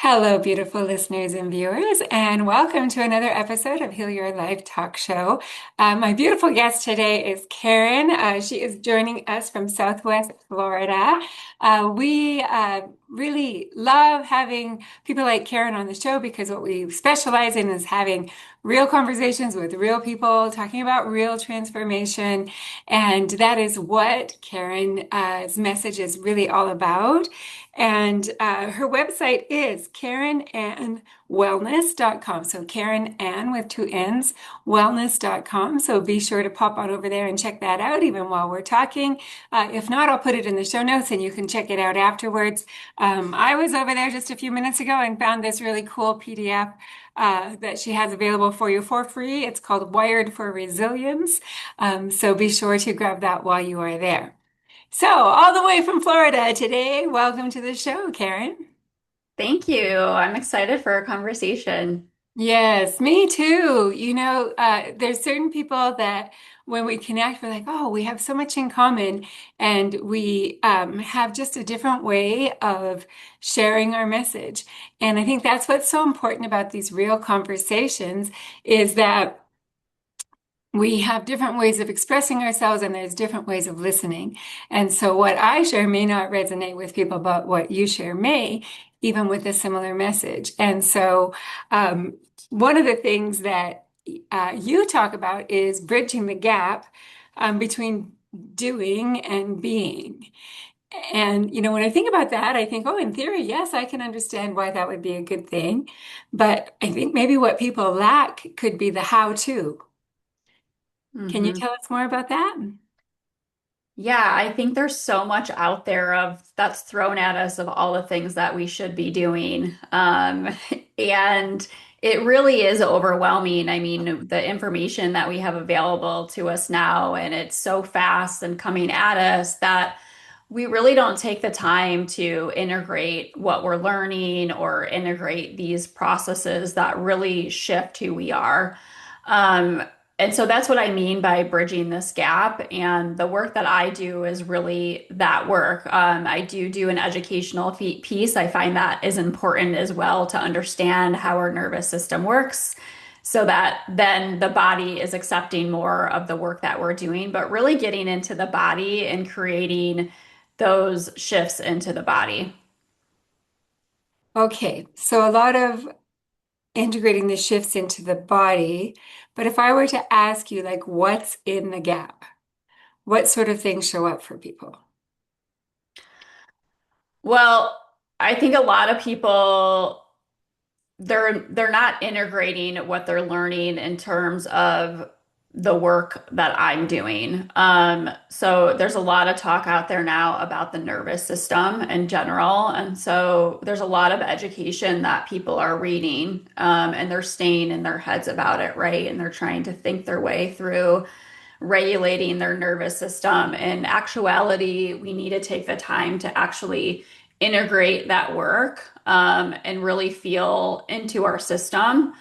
Hello, beautiful listeners and viewers, and welcome to another episode of Heal Your Life Talk Show. My beautiful guest today is Karen. She is joining us from Southwest Florida. We really love having people like Karen on the show because what we specialize in is having real conversations with real people, talking about real transformation. And that is what Karen's message is really all about. And her website is karenannwellness.com. So Karen Ann with two N's, wellness.com. So be sure to pop on over there and check that out even while we're talking. If not, I'll put it in the show notes and you can check it out afterwards. I was over there just a few minutes ago and found this really cool PDF that she has available for you for free. It's called Wired for Resilience. So be sure to grab that while you are there. So, all the way from Florida today, welcome to the show, Karen. Thank you. I'm excited for our conversation. Yes, me too. There's certain people that when we connect, we're like, oh, we have so much in common, and we have just a different way of sharing our message. And I think that's what's so important about these real conversations is that we have different ways of expressing ourselves and there's different ways of listening. And so what I share may not resonate with people, but what you share may, even with a similar message. And so one of the things that you talk about is bridging the gap between doing and being. And, when I think about that, I think, oh, in theory, yes, I can understand why that would be a good thing. But I think maybe what people lack could be the how to. Can you hmm tell us more about that? Yeah, I think there's so much out there of that's thrown at us of all the things that we should be doing. And it really is overwhelming. I mean, the information that we have available to us now, and it's so fast and coming at us that we really don't take the time to integrate what we're learning or integrate these processes that really shift who we are. Um, and so that's what I mean by bridging this gap. And the work that I do is really that work. I do an educational piece. I find that is important as well to understand how our nervous system works so that then the body is accepting more of the work that we're doing, but really getting into the body and creating those shifts into the body. Okay, so a lot of integrating the shifts into the body. But if I were to ask you, like, what's in the gap? What sort of things show up for people? Well, I think a lot of people they're not integrating what they're learning in terms of the work that I'm doing. So there's a lot of talk out there now about the nervous system in general. And so there's a lot of education that people are reading, and they're staying in their heads about it, right? And they're trying to think their way through regulating their nervous system. In actuality, we need to take the time to actually integrate that work, and really feel into our system,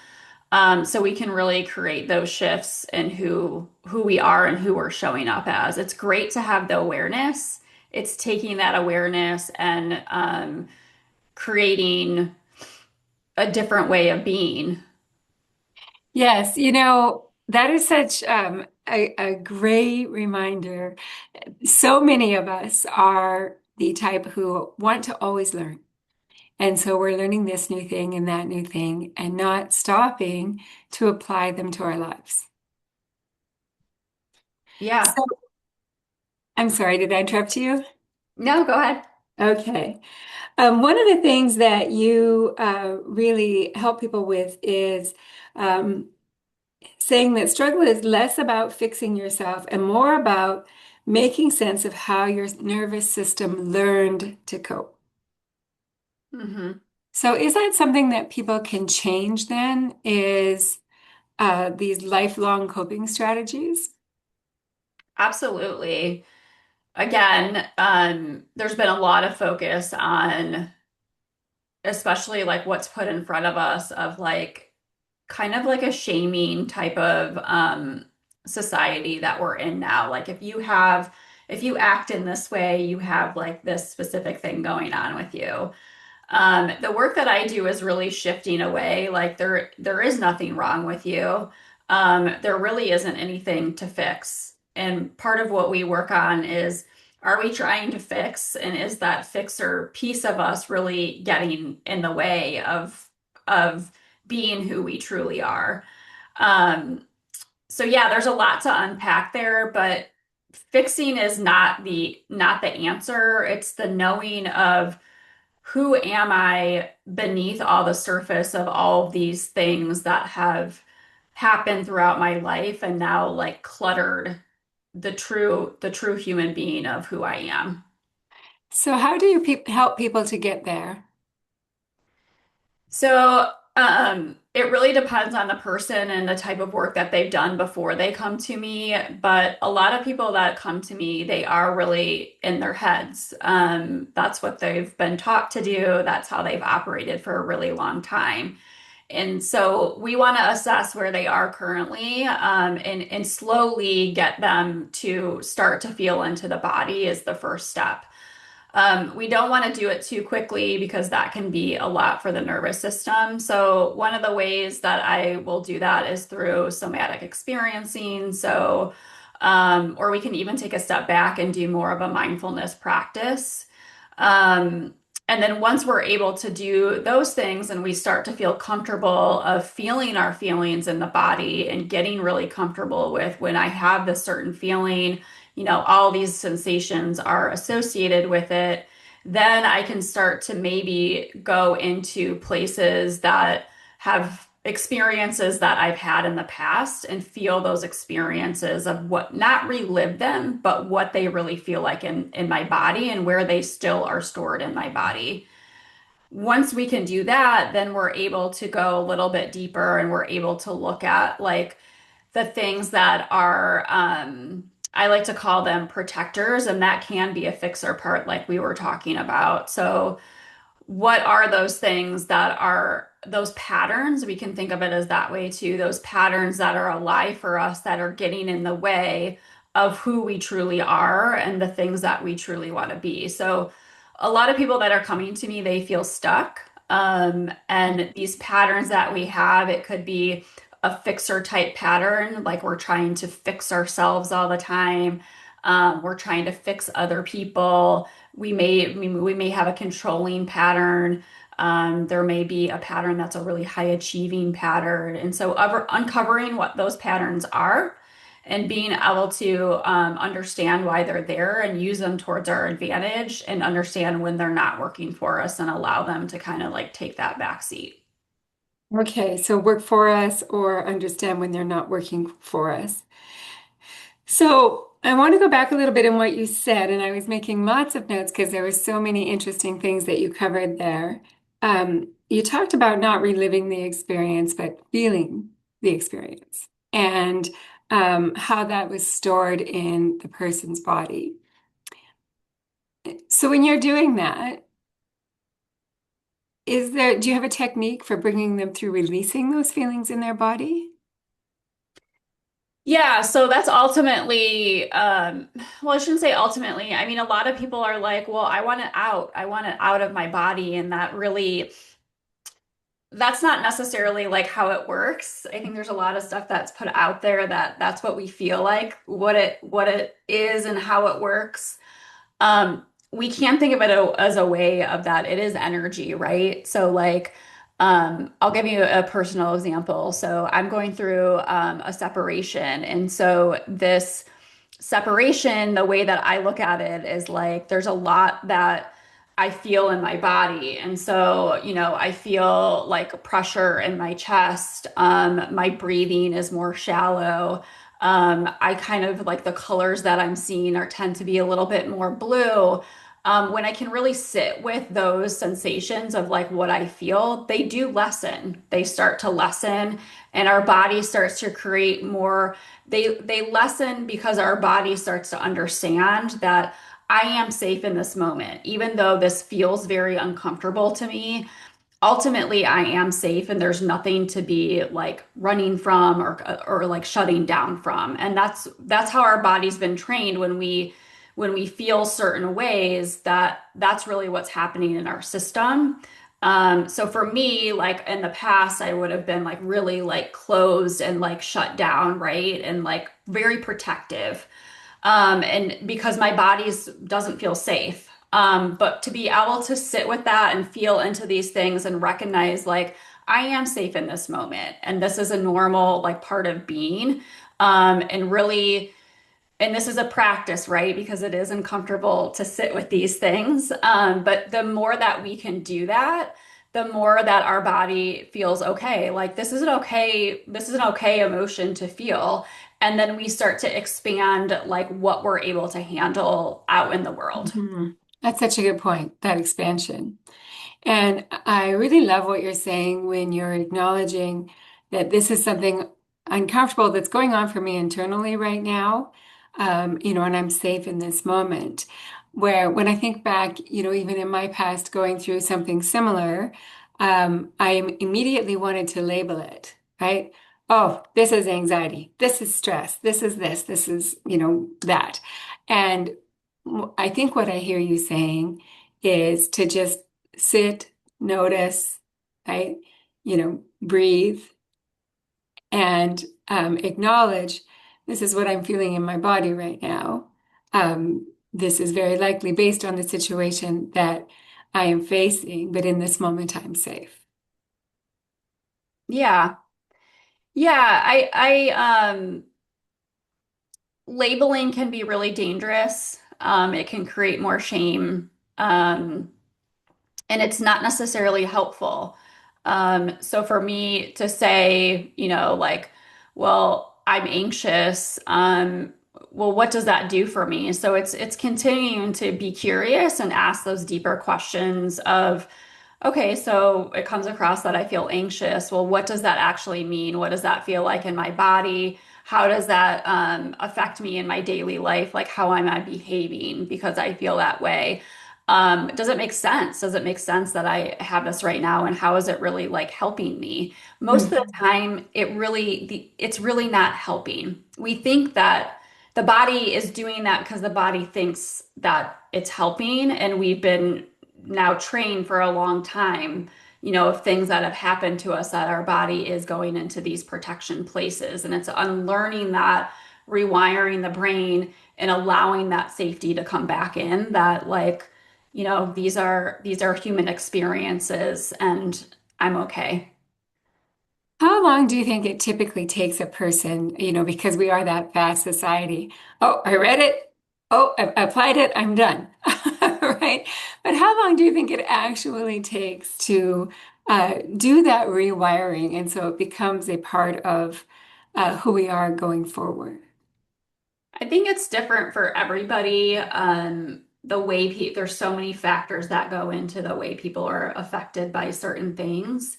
so we can really create those shifts in who we are and who we're showing up as. It's great to have the awareness. It's taking that awareness and creating a different way of being. Yes, that is such a great reminder. So many of us are the type who want to always learn. And so we're learning this new thing and that new thing and not stopping to apply them to our lives. Yeah. So I'm sorry, did I interrupt you? No, go ahead. Okay. One of the things that you really help people with is um, saying that struggle is less about fixing yourself and more about making sense of how your nervous system learned to cope. hmm So, is that something that people can change then? Is these lifelong coping strategies? Absolutely. Again, there's been a lot of focus on, especially like what's put in front of us of like kind of like a shaming type of society that we're in now. Like if you act in this way, you have like this specific thing going on with you. The work that I do is really shifting away. Like there is nothing wrong with you. There really isn't anything to fix. And part of what we work on is, are we trying to fix, and is that fixer piece of us really getting in the way of being who we truly are? Um, so yeah, there's a lot to unpack there, but fixing is not the answer. It's the knowing of, who am I beneath all the surface of all of these things that have happened throughout my life and now like cluttered the true human being of who I am. So how do you help people to get there? So, it really depends on the person and the type of work that they've done before they come to me. But a lot of people that come to me, they are really in their heads. That's what they've been taught to do. That's how they've operated for a really long time. And so we want to assess where they are currently, and slowly get them to start to feel into the body is the first step. We don't want to do it too quickly because that can be a lot for the nervous system. So, one of the ways that I will do that is through somatic experiencing. So, or we can even take a step back and do more of a mindfulness practice. Um, and then once we're able to do those things and we start to feel comfortable of feeling our feelings in the body and getting really comfortable with, when I have this certain feeling, all these sensations are associated with it, then I can start to maybe go into places that have experiences that I've had in the past and feel those experiences of what, not relive them, but what they really feel like in my body and where they still are stored in my body. Once we can do that, then we're able to go a little bit deeper and we're able to look at like the things that are, I like to call them protectors, and that can be a fixer part, like we were talking about. So, what are those things that are those patterns? We can think of it as that way too. Those patterns that are alive for us that are getting in the way of who we truly are and the things that we truly want to be. So, a lot of people that are coming to me, they feel stuck. And these patterns that we have, it could be a fixer type pattern, like we're trying to fix ourselves all the time. We're trying to fix other people. We may have a controlling pattern. There may be a pattern that's a really high achieving pattern. And so uncovering what those patterns are and being able to understand why they're there and use them towards our advantage, and understand when they're not working for us and allow them to kind of like take that back seat. Okay, so work for us or understand when they're not working for us. So I want to go back a little bit in what you said, and I was making lots of notes because there were so many interesting things that you covered there. You talked about not reliving the experience, but feeling the experience, and how that was stored in the person's body. So when you're doing that, do you have a technique for bringing them through releasing those feelings in their body? Yeah, so that's ultimately, well, I shouldn't say ultimately. I mean, a lot of people are like, well, I want it out. I want it out of my body. And that's not necessarily like how it works. I think there's a lot of stuff that's put out there that that's what we feel like, what it is and how it works. We can think of it as a way of that. It is energy, right? So, like, I'll give you a personal example. So, I'm going through a separation. And so, this separation, the way that I look at it is like there's a lot that I feel in my body. And so, I feel like pressure in my chest. My breathing is more shallow. I kind of like the colors that I'm seeing are tend to be a little bit more blue. When I can really sit with those sensations of like what I feel, they do lessen. They start to lessen, and our body starts to create more. They lessen because our body starts to understand that I am safe in this moment, even though this feels very uncomfortable to me. Ultimately, I am safe, and there's nothing to be like running from or like shutting down from. And that's how our body's been trained. When we feel certain ways, that's really what's happening in our system. So for me, like in the past, I would have been like really like closed and like shut down, right? And like very protective. And because my doesn't feel safe. But to be able to sit with that and feel into these things and recognize like I am safe in this moment and this is a normal like part of being. And really and this is a practice, right? Because it is uncomfortable to sit with these things. But the more that we can do that, the more that our body feels okay. Like this is an okay emotion to feel. And then we start to expand like what we're able to handle out in the world. Mhm. That's such a good point, that expansion. And I really love what you're saying when you're acknowledging that this is something uncomfortable that's going on for me internally right now. And I'm safe in this moment. Where when I think back, even in my past going through something similar, I immediately wanted to label it, right? Oh, this is anxiety. This is stress. This is this. This is, that. And I think what I hear you saying is to just sit, notice, right? Breathe and acknowledge this is what I'm feeling in my body right now. This is very likely based on the situation that I am facing, but in this moment, I'm safe. Yeah. Yeah. Labeling can be really dangerous. It can create more shame. And it's not necessarily helpful. So for me to say, like, well, I'm anxious, well, what does that do for me? So it's continuing to be curious and ask those deeper questions of, okay, so it comes across that I feel anxious. Well, what does that actually mean? What does that feel like in my body? How does that affect me in my daily life? Like, how am I behaving because I feel that way? Does it make sense? Does it make sense that I have this right now? And how is it really like helping me? Most of the Mhm. time, it's really not helping. We think that the body is doing that because the body thinks that it's helping, and we've been now trained for a long time, of things that have happened to us that our body is going into these protection places. And it's unlearning that, rewiring the brain, and allowing that safety to come back in that like these are human experiences and I'm okay. How long do you think it typically takes a person, because we are that fast society? Oh, I read it. Oh, I applied it. I'm done. Right? But how long do you think it actually takes to do that rewiring and so it becomes a part of who we are going forward? I think it's different for everybody. There's so many factors that go into the way people are affected by certain things.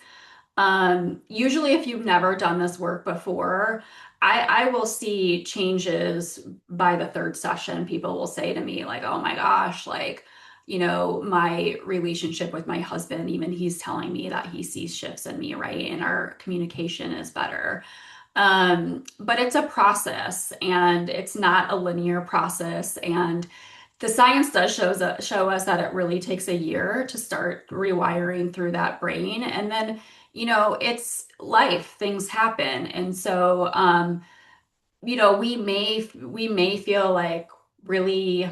Usually, if you've never done this work before, I will see changes by the third session. People will say to me, like, oh my gosh, like, my relationship with my husband, even he's telling me that he sees shifts in me, right? And our communication is better. But it's a process and it's not a linear process. And the science does show us that it really takes a year to start rewiring through that brain. And then, it's life, things happen. And so, we may feel really,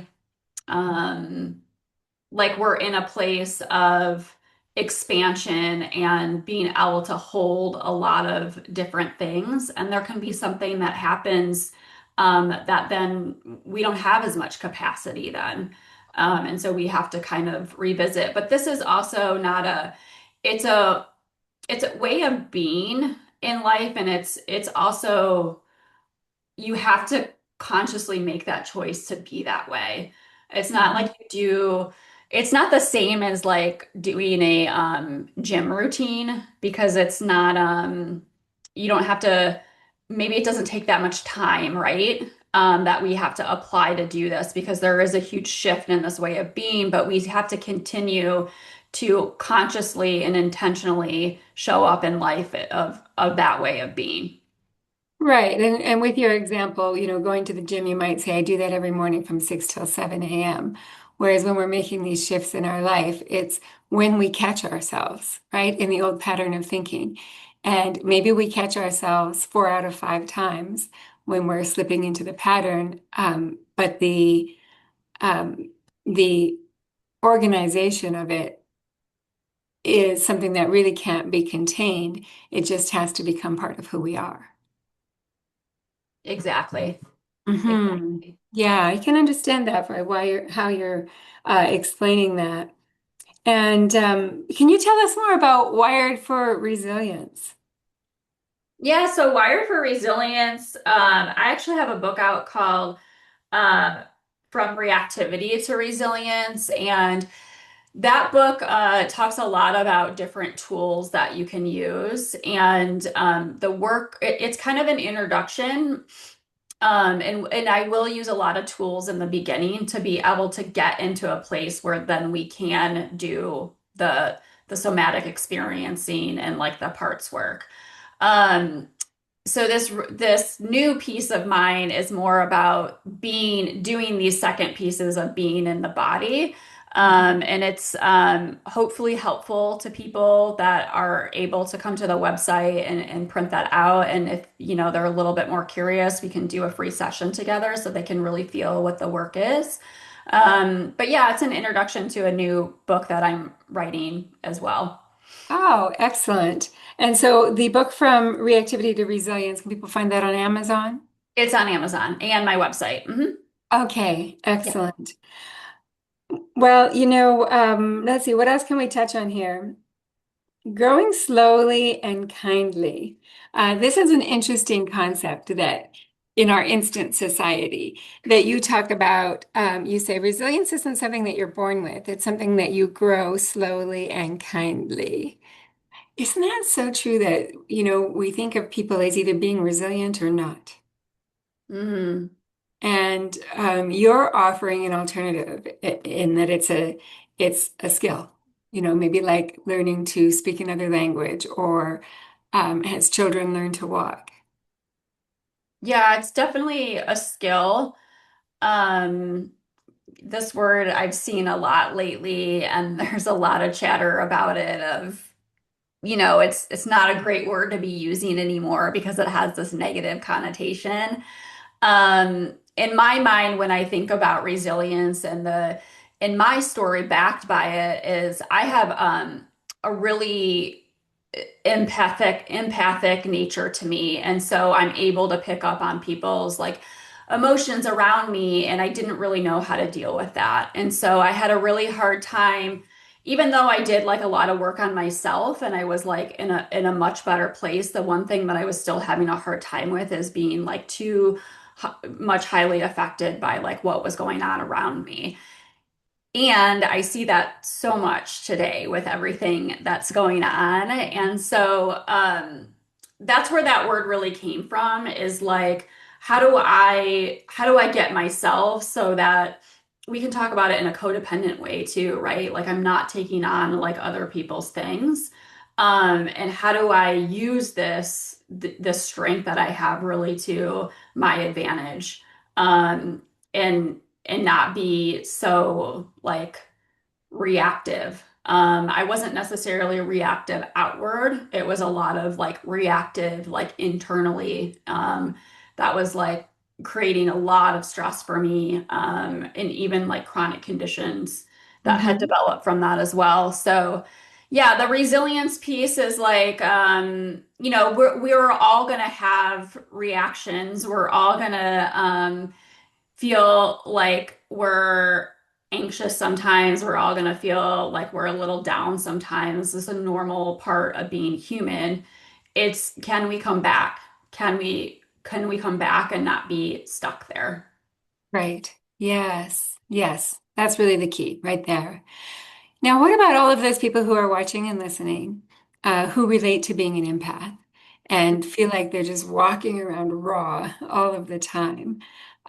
um, like we're in a place of expansion and being able to hold a lot of different things. And there can be something that happens that then we don't have as much capacity then. And so we have to kind of revisit. But this is also not it's a, it's a way of being in life. And it's also you have to consciously make that choice to be that way. It's not like Mhm. it's not the same as like doing a gym routine because it's not you don't have to maybe it doesn't take that much time, right? That we have to apply to do this because there is a huge shift in this way of being, but we have to continue to consciously and intentionally show up in life of that way of being. Right. And with your example, going to the gym, you might say, I do that every morning from 6 till 7 a.m. Whereas when we're making these shifts in our life, it's when we catch ourselves, right, in the old pattern of thinking. And maybe we catch ourselves 4 out of 5 times when we're slipping into the pattern. But the organization of it is something that really can't be contained. It just has to become part of who we are. Exactly. Hmm. Exactly. Yeah, I can understand that for why how you're explaining that. And can you tell us more about Wired for Resilience? Yeah, so Wired for Resilience, I actually have a book out called um, From Reactivity to Resilience. And that book talks a lot about different tools that you can use. And it's kind of an introduction. And I will use a lot of tools in the beginning to be able to get into a place where then we can do the somatic experiencing and like the parts work. Um, so this new piece of mine is more about doing these second pieces of being in the body. And it's hopefully helpful to people that are able to come to the website and print that out. And if, they're a little bit more curious, we can do a free session together so they can really feel what the work is. But yeah, it's an introduction to a new book that I'm writing as well. Oh, excellent. And so the book From Reactivity to Resilience, can people find that on Amazon? It's on Amazon and my website. Okay, Yeah. excellent. Well, let's see, what else can we touch on here? Growing slowly and kindly. This is an interesting concept that in our instant society that you talk about, you say resilience isn't something that you're born with. It's something that you grow slowly and kindly. Isn't that so true that, we think of people as either being resilient or not? hmm And you're offering an alternative in that it's a skill, maybe like learning to speak another language or as children learn to walk. Yeah, it's definitely a skill. Um, this word I've seen a lot lately, and there's a lot of chatter about it of, it's not a great word to be using anymore because it has this negative connotation. In my mind, when I think about resilience and in my story backed by it is I have a really empathic nature to me, and so I'm able to pick up on people's like emotions around me, and I didn't really know how to deal with that. And so I had a really hard time, even though I did like a lot of work on myself and I was like in a much better place. The one thing that I was still having a hard time with is being like too much highly affected by like what was going on around me. And I see that so much today with everything that's going on. And so that's where that word really came from is like, how do I get myself so that we can talk about it in a codependent way too, right? Like I'm not taking on like other people's things. And how do I use this strength that I have really to my advantage? Um, and not be so like reactive. I wasn't necessarily reactive outward. It was a lot of like reactive, like internally. That was like creating a lot of stress for me, and even like chronic conditions that had Hmm. developed from that as well. So, yeah, the resilience piece is like, we're all gonna have reactions. We're all gonna, feel like we're anxious sometimes. We're all going to feel like we're a little down sometimes. This is a normal part of being human. It's can we come back? Can we come back and not be stuck there? Right. Yes. Yes. That's really the key right there. Now, what about all of those people who are watching and listening, who relate to being an empath and feel like they're just walking around raw all of the time?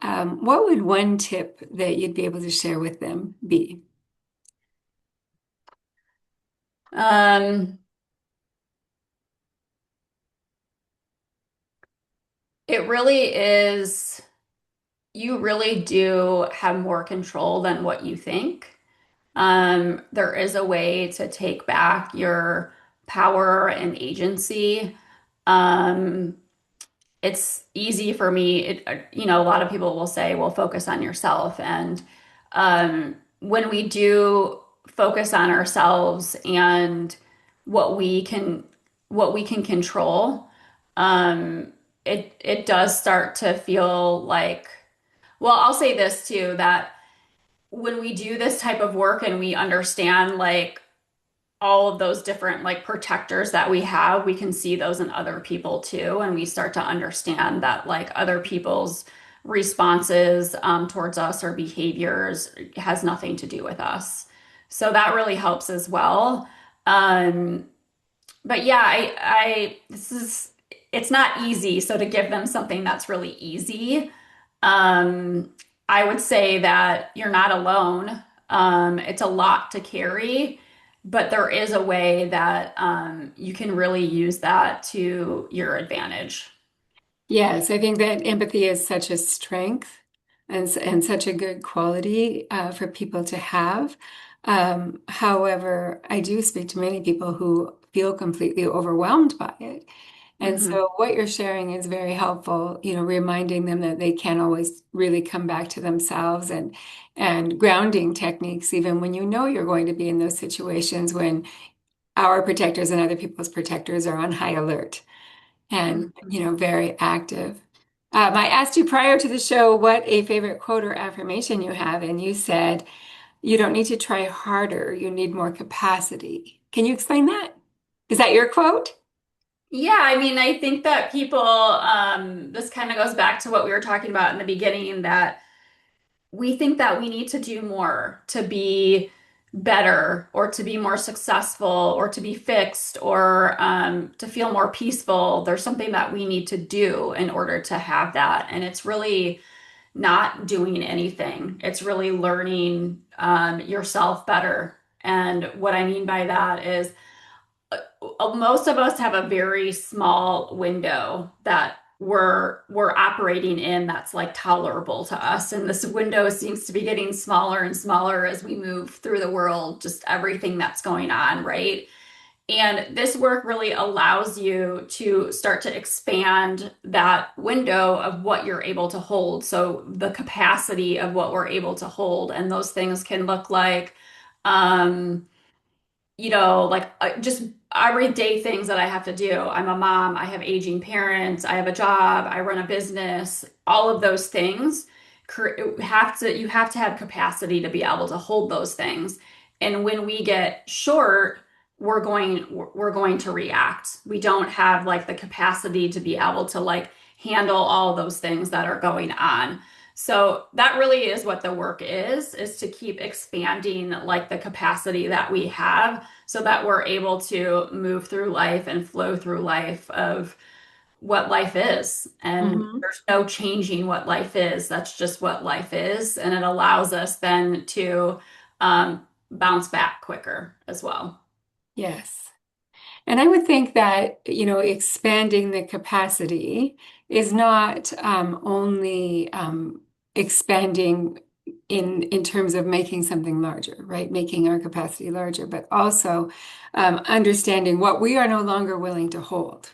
What would one tip that you'd be able to share with them be? Um, it really is. you really do have more control than what you think. There is a way to take back your power and agency. Um, it's easy for me. A lot of people will say, well, focus on yourself. And when we do focus on ourselves and what we can what we can control, um, it does start to feel like, well, I'll say this too, that when we do this type of work and we understand like all of those different like protectors that we have, we can see those in other people too. And we start to understand that like other people's responses towards us or behaviors has nothing to do with us. So that really helps as well. Um, but yeah, it's not easy. So to give them something that's really easy, um, I would say that you're not alone. It's a lot to carry, but there is a way that you can really use that to your advantage. Yes, I think that empathy is such a strength and such a good quality for people to have. However, I do speak to many people who feel completely overwhelmed by it. And Hmm. so what you're sharing is very helpful, reminding them that they can always really come back to themselves and grounding techniques, even when you know you're going to be in those situations when our protectors and other people's protectors are on high alert and very active. I asked you prior to the show what a favorite quote or affirmation you have, and you said you don't need to try harder, you need more capacity. Can you explain that? Is that your quote? Yeah, I mean, I think that people, this kind of goes back to what we were talking about in the beginning, that we think that we need to do more to be better or to be more successful or to be fixed or to feel more peaceful. There's something that we need to do in order to have that. And it's really not doing anything. It's really learning yourself better. And what I mean by that is most of us have a very small window that we're operating in that's like tolerable to us, and this window seems to be getting smaller and smaller as we move through the world, just everything that's going on, right? And this work really allows you to start to expand that window of what you're able to hold, so the capacity of what we're able to hold. And those things can look like um like just everyday things that I have to do. I'm a mom, I have aging parents, I have a job, I run a business. All of those things you have to have capacity to be able to hold those things. And when we get short, we're going to react. We don't have like the capacity to be able to like handle all those things that are going on. So that really is what the work is to keep expanding like the capacity that we have so that we're able to move through life and flow through life of what life is. And Hmm. there's no changing what life is. That's just what life is. And it allows us then to bounce back quicker as well. Yes. And I would think that, expanding the capacity is not only expanding in terms of making something larger, right? Making our capacity larger, but also understanding what we are no longer willing to hold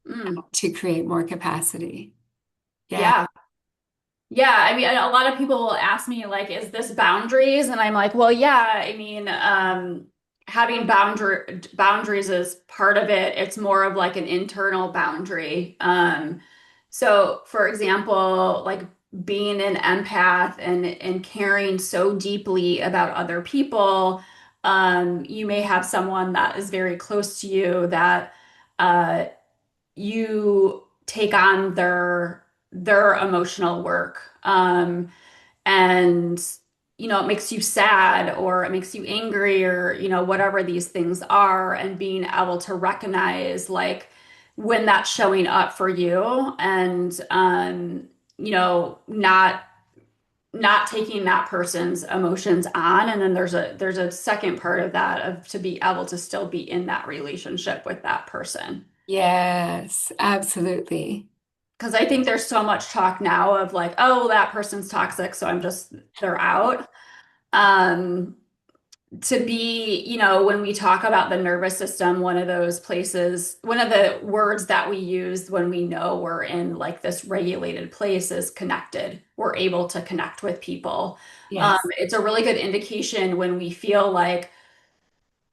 Mm, to create more capacity. Yeah. yeah. Yeah, I mean, a lot of people will ask me, like, is this boundaries? And I'm like, well, yeah, I mean, having boundaries is part of it. It's more of like an internal boundary. So for example, like being an empath and caring so deeply about other people, you may have someone that is very close to you that uh you take on their emotional work. And it makes you sad or it makes you angry or whatever these things are, and being able to recognize like when that's showing up for you, and not taking that person's emotions on. And then there's a second part of that, of to be able to still be in that relationship with that person. Yes, absolutely. because I think there's so much talk now of like, oh, that person's toxic, so they're out. Um, to be, when we talk about the nervous system, one of those places, one of the words that we use when we know we're in like this regulated place is connected. We're able to connect with people. Yes. It's a really good indication when we feel like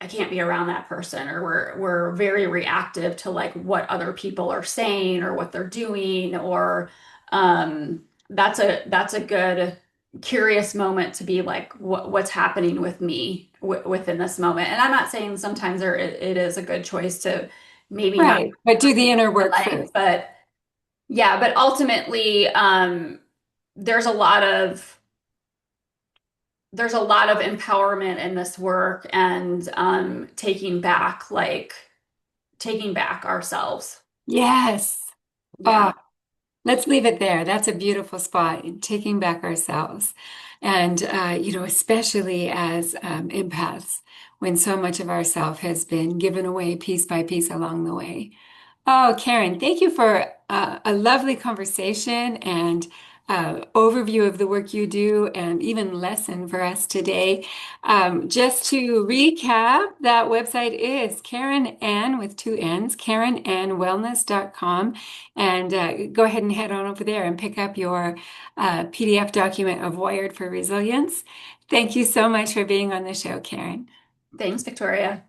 I can't be around that person, or we're very reactive to like what other people are saying or what they're doing, or that's a good curious moment to be like what's happening with me within this moment. And I'm not saying sometimes it is a good choice to maybe not Right. But do the inner in work life, first. but yeah, but ultimately there's a lot of there's a lot of empowerment in this work, and taking back ourselves. Yes. Yeah. Oh, let's leave it there. That's a beautiful spot in taking back ourselves. And, especially as empaths, when so much of ourself has been given away piece by piece along the way. Oh, Karen, thank you for a lovely conversation and overview of the work you do and even lesson for us today. Just to recap, that website is Karen Ann with two N's, KarenAnnWellness.com. And go ahead and head on over there and pick up your PDF document of Wired for Resilience. Thank you so much for being on the show, Karen. Thanks, Victoria.